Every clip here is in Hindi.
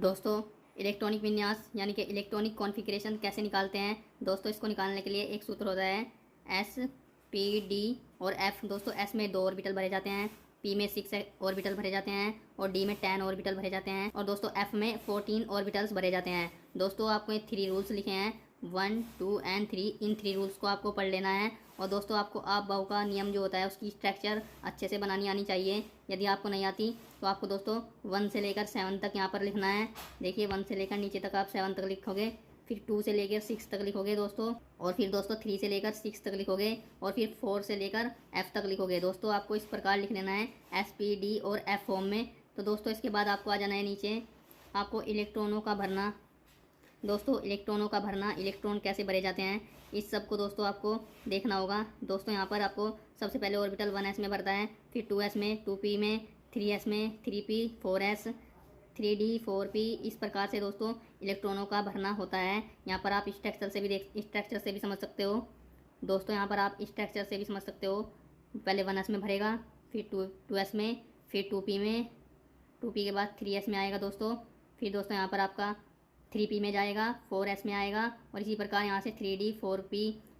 दोस्तों इलेक्ट्रॉनिक विन्यास यानी कि इलेक्ट्रॉनिक कॉन्फ़िगरेशन कैसे निकालते हैं। दोस्तों इसको निकालने के लिए एक सूत्र होता है एस पी डी और एफ। दोस्तों एस में 2 ऑर्बिटल भरे जाते हैं, पी में 6 ऑर्बिटल भरे जाते हैं और डी में 10 ऑर्बिटल भरे जाते हैं और दोस्तों एफ में 14 ऑर्बिटल्स भरे जाते हैं। दोस्तों आपको ये 3 रूल्स लिखे हैं 1, 2 एंड 3। इन 3 रूल्स को आपको पढ़ लेना है और दोस्तों आपको आप बाहु का नियम जो होता है उसकी स्ट्रक्चर अच्छे से बनानी आनी चाहिए। यदि आपको नहीं आती तो आपको दोस्तों 1 से लेकर 7 तक यहाँ पर लिखना है। देखिए 1 से लेकर नीचे तक आप 7 तक लिखोगे, फिर 2 से लेकर 6 तक लिखोगे दोस्तों, और फिर दोस्तों 3 से लेकर 6 तक लिखोगे और फिर 4 से लेकर F तक लिखोगे। दोस्तों आपको इस प्रकार लिख लेना है एस पी डी और F फॉर्म में। तो दोस्तों इसके बाद आपको आ जाना है नीचे, आपको इलेक्ट्रॉनों का भरना। दोस्तों इलेक्ट्रॉनों का भरना, इलेक्ट्रॉन कैसे भरे जाते हैं इस सब को दोस्तों आपको देखना होगा। दोस्तों यहाँ पर आपको सबसे पहले ऑर्बिटल 1s में भरता है, फिर 2s में, 2p में, 3s में, 3p, 4s, 3d, 4p। इस प्रकार से दोस्तों इलेक्ट्रॉनों का भरना होता है। यहाँ पर आप स्ट्रक्चर से भी समझ सकते हो। दोस्तों यहाँ पर आप स्ट्रक्चर से भी समझ सकते हो। पहले 1s में भरेगा, फिर 2s में, फिर 2p में, 2p के बाद 3s में आएगा दोस्तों, फिर दोस्तों यहाँ पर आपका 3p में जाएगा, 4s में आएगा और इसी प्रकार यहाँ से 3d, 4p,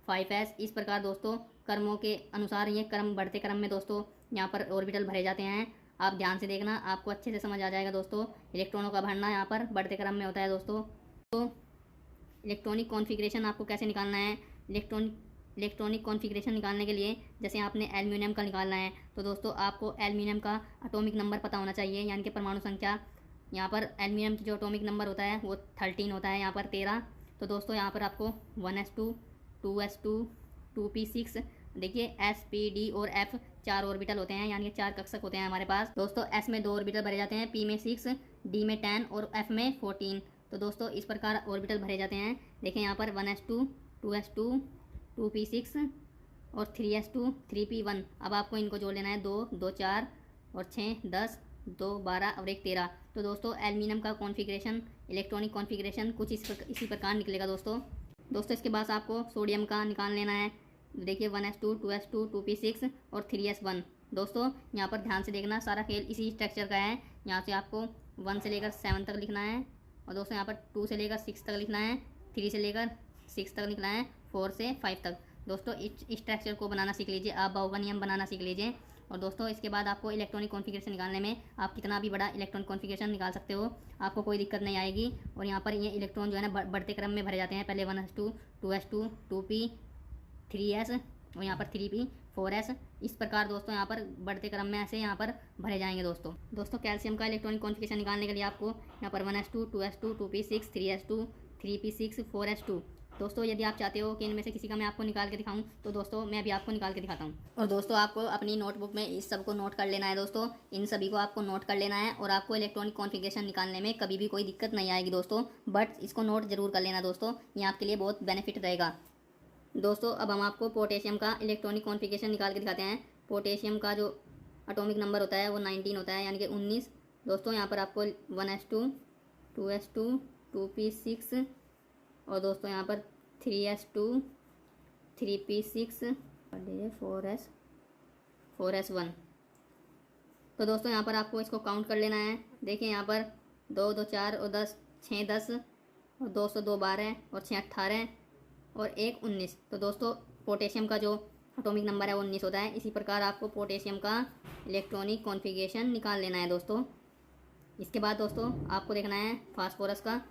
5s। इस प्रकार दोस्तों क्रमों के अनुसार ये क्रम बढ़ते क्रम में दोस्तों यहाँ पर ऑर्बिटल भरे जाते हैं। आप ध्यान से देखना, आपको अच्छे से समझ आ जाएगा दोस्तों। इलेक्ट्रॉनों का भरना यहाँ पर बढ़ते क्रम में होता है दोस्तों। तो इलेक्ट्रॉनिक कॉन्फ़िगरेशन आपको कैसे निकालना है। इलेक्ट्रॉनिक कॉन्फ़िगरेशन निकालने के लिए जैसे आपने एल्यूमिनियम का निकालना है तो दोस्तों आपको एल्यूमिनियम का एटॉमिक नंबर पता होना चाहिए, यानी कि परमाणु संख्या। यहाँ पर एल्यूमिनियम की जो एटॉमिक नंबर होता है वो 13 होता है, यहाँ पर 13। तो दोस्तों यहाँ पर आपको 1s2, 2s2, 2p6, देखिए s p d और f 4 ऑर्बिटल होते हैं, यानी कि 4 कक्षक होते हैं हमारे पास। दोस्तों s में 2 ऑर्बिटल भरे जाते हैं, p में 6, d में 10 और f में 14। तो दोस्तों इस प्रकार ऑर्बिटल भरे जाते हैं। देखें यहाँ पर 1s2, 2s2, 2p6 और 3s2, 3p1। अब आपको इनको जोड़ लेना है, 2, 2 4 और 6 10, 2 12 और 1 13। तो दोस्तों एल्यूमिनियम का कॉन्फ़िगरेशन, इलेक्ट्रॉनिक कॉन्फ़िगरेशन कुछ इसी प्रकार निकलेगा दोस्तों। इसके बाद आपको सोडियम का निकाल लेना है। देखिए 1s2, 2s2, 2p6 और 3s1। दोस्तों यहाँ पर ध्यान से देखना, सारा खेल इसी स्ट्रक्चर का है। यहाँ से आपको 1 से लेकर 7 तक लिखना है और दोस्तों यहाँ पर 2 से लेकर 6 तक लिखना है, 3 से लेकर 6 तक लिखना है, 4 से 5 तक। दोस्तों इस स्ट्रक्चर को बनाना सीख लीजिए, आप बाहु का नियम बनाना सीख लीजिए। और दोस्तों इसके बाद आपको इलेक्ट्रॉनिक कॉन्फ़िगरेशन निकालने में आप कितना भी बड़ा इलेक्ट्रॉनिक कॉन्फ़िगरेशन निकाल सकते हो, आपको कोई दिक्कत नहीं आएगी। और यहाँ पर ये इलेक्ट्रॉन जो है ना बढ़ते क्रम में भरे जाते हैं। पहले 1s2, 2s2, 2p, 3s और यहाँ पर 3p, 4s। इस प्रकार दोस्तों यहाँ पर बढ़ते क्रम में ऐसे यहाँ पर भरे जाएंगे दोस्तों कैल्शियम का इलेक्ट्रॉनिक कॉन्फ़िगरेशन निकालने के लिए आपको यहाँ पर 1s2, 2s2, 2p6, 3s2, 3p6, 4s2। दोस्तों यदि आप चाहते हो कि इनमें से किसी का मैं आपको निकाल के दिखाऊं तो दोस्तों मैं अभी आपको निकाल के दिखाता हूं। और दोस्तों आपको अपनी नोटबुक में इस सब को नोट कर लेना है दोस्तों, इन सभी को आपको नोट कर लेना है और आपको इलेक्ट्रॉनिक कॉन्फ़िगरेशन निकालने में कभी भी कोई दिक्कत नहीं आएगी दोस्तों। बट इसको नोट जरूर कर लेना दोस्तों, ये आपके लिए बहुत बेनिफिट रहेगा। दोस्तों अब हम आपको पोटेशियम का इलेक्ट्रॉनिक कॉन्फ़िगरेशन निकाल के दिखाते हैं। पोटेशियम का जो एटॉमिक नंबर होता है वो 19 होता है, यानी कि 19। दोस्तों यहाँ पर आपको 1s2, 2s2, 2p6 और दोस्तों यहाँ पर 3s2, 3p6 और 4s1। तो दोस्तों यहाँ पर आपको इसको काउंट कर लेना है। देखिए यहाँ पर 2 2 4 और 10, 6 10 और 2 से 2 12 और 6 18 और 1 19। तो दोस्तों पोटेशियम का जो एटॉमिक नंबर है वो 19 होता है। इसी प्रकार आपको पोटेशियम का इलेक्ट्रॉनिक कॉन्फ़िगरेशन निकाल लेना है दोस्तों। इसके बाद दोस्तों आपको देखना है फास्फोरस का,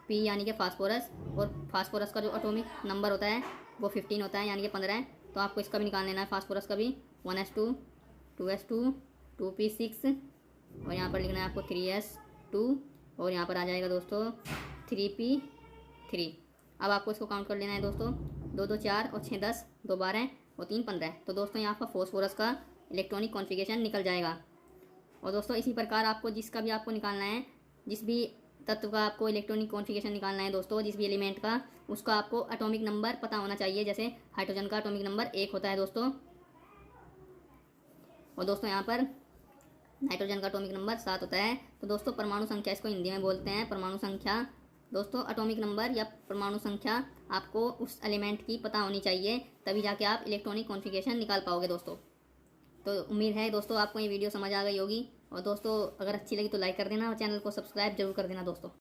P यानी कि फास्फोरस, और फास्फोरस का जो एटॉमिक नंबर होता है वो 15 होता है, यानी कि 15 है। तो आपको इसका भी निकाल लेना है, फास्फोरस का भी। 1s2, 2s2, 2p6 और यहाँ पर लिखना है आपको 3s2 और यहाँ पर आ जाएगा दोस्तों 3p3। अब आपको इसको काउंट कर लेना है दोस्तों, 2 2 4 और 6 10, 2 12 और 3 15। तो दोस्तों यहाँ पर फास्फोरस का इलेक्ट्रॉनिक कॉन्फ़िगरेशन निकल जाएगा। और दोस्तों इसी प्रकार आपको जिसका भी आपको निकालना है, जिस भी तत्व का आपको इलेक्ट्रॉनिक कॉन्फ़िगरेशन निकालना है दोस्तों, जिस भी एलिमेंट का, उसका आपको एटॉमिक नंबर पता होना चाहिए। जैसे हाइड्रोजन का एटॉमिक नंबर 1 होता है दोस्तों, और दोस्तों यहाँ पर नाइट्रोजन का एटॉमिक नंबर 7 होता है। तो दोस्तों परमाणु संख्या इसको हिंदी में बोलते हैं, परमाणु संख्या। दोस्तों एटॉमिक नंबर या परमाणु संख्या आपको उस एलिमेंट की पता होनी चाहिए, तभी जाके आप इलेक्ट्रॉनिक कॉन्फ़िगरेशन निकाल पाओगे दोस्तों। तो उम्मीद है दोस्तों आपको ये वीडियो समझ आ गई होगी। और दोस्तों अगर अच्छी लगी तो लाइक कर देना और चैनल को सब्सक्राइब जरूर कर देना दोस्तों।